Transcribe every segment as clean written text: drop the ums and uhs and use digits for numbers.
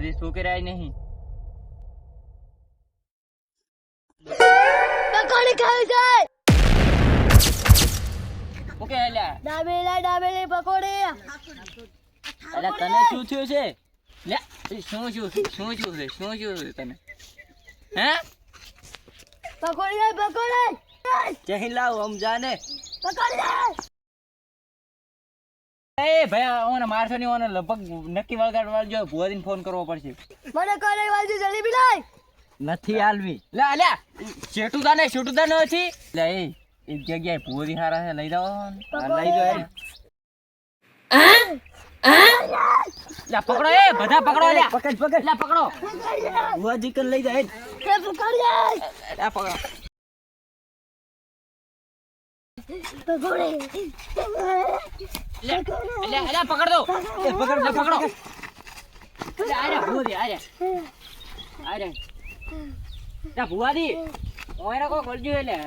હજી છોકરા નહીં. પકોડી ખાવી છે. ઓકે અલ્યા દાબેલી પકોડી. અલ્યા તને શું થયું છે? લે શું છે તને? હે પકોડી જહી લાવ આમ જાને. પકોડી. એ ભાઈ ઓને મારશો નહીં, ઓને લગભગ નક્કી વળગાડવા જો ભુવાજીને ફોન કરવો પડશે. મને કોઈ વાલજી જલેબી લાય. નથી આલવી. લે અલ્યા શેટું તાને નથી. લે એક જગ્યાએ ભુવાજી હારા છે, લઈ જાઓ લઈ જાઓ. લે પકડો એ બધા પકડો. લે પકડ લે પકડો. ભુવાજી કન લઈ જાય. પકોડી. લે પકડો. પકોડી. લે પકડ દો. એ પકડ. લે આરે ભુવાજી આરે. લે ભુવાજી ઓયરા કો કરજો. એટલે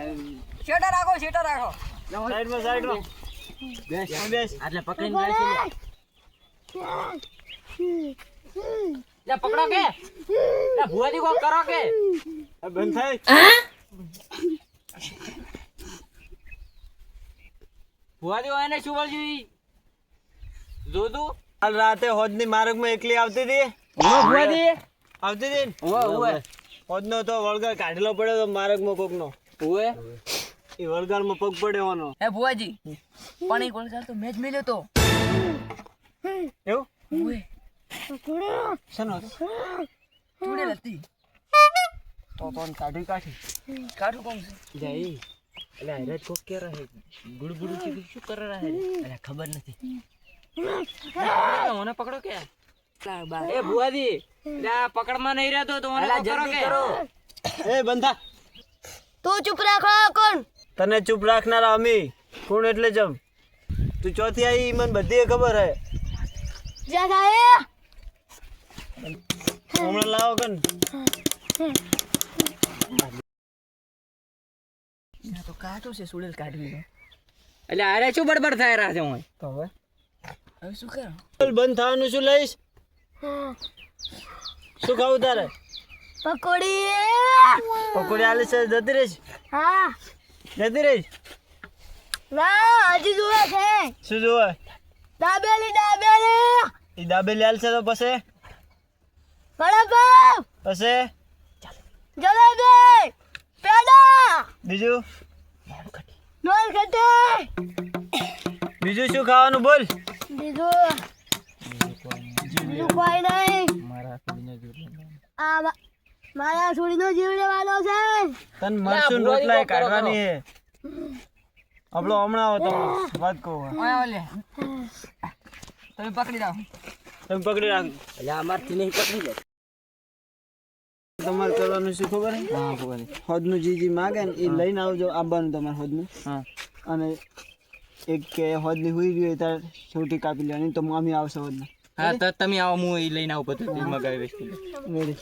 શેટા રાખો. સાઈડમાં બેસ. આટલે પકડીને બેસી લે પકડો કે. લે ભુવાજી કો કરો કે. બંધ થાય. ભુવાજી ઓયને શું વળજ્યું જોતું? કાલ રાતે હોદની માર્ગમાં એકલી આવતી હતી. ભુવાજી આવતી હતી ને? ઓવે હોદનો તો વળગાર કાઢેલો પડ્યો તો માર્ગમાં કોકનો. ઓવે એ વળગારમાં પગ પડ્યો એનો. હે ભુવાજી પણ એક વળગાર તો મેં જ મેલ્યો તો. એવું? ઓવે શેનો હતો? ચૂડેલ હતી. તો કાઢી કાઢું કોણ છે? જાય. એટલે હેરેજ કોક કે રહે ગુડબુડું કીધું શું કરે રહે? એટલે ખબર નથી. મને પકડો કે. એ ભુવાજી પકડમાં નહીં રહેતો તો મને કરો કે. એ બંધા. તું ચૂપ રાખો. કોણ? તને ચૂપ રાખનારા અમી. કોણ એટલે જમ? તું ચોથી આવી મને બધી ખબર હે. જ્યાં થાય હમણાં લાવો કન. તો કાઢું છે સુડેલ કાઢવી. એટલે અરે શું બડબડ થાય રહ્યા છે? હું તો હવે શું કરું? બંધ થવાનું શું લઈશ? શું ખાવું તારે? પકોડી આલે છે. જતી રહીશ? હા. જતી રહીશ? ના હજી જોવે છે. શું જોવે? દાબેલી. એ દાબેલી આલે છે તો પછી વડાપાવ. પછી જલેબી. પેડા. બીજું નોલ ખટી. બીજું શું ખાવાનું બોલ? બીજું કોઈ નહીં. મારા છોડીનો જીવ લેવાનો છે. તન મરસું રોટલા કાઢવાની હે. આપણો હમણાં આવો તો વાત કહું. તમે પકડી રાખો. તમે પકડી રાખ. એટલે અમારથી નહીં પકડી લે. તમારે કરવાનું શું ખબર હે? હા ભુવાજી. હોદનું જે માગે ને એ લઈને આવજો. આવવાનું તમારે હોદનું. હા અને એક કે હોદની હુઈ ગઈ ત્યારે છોટી કાપી લેવાની તો મામી આવશે હોદના. હા તો તમે આવો હું એ લઈને આવું બધું મગાવી વસ્તુ. રેડી.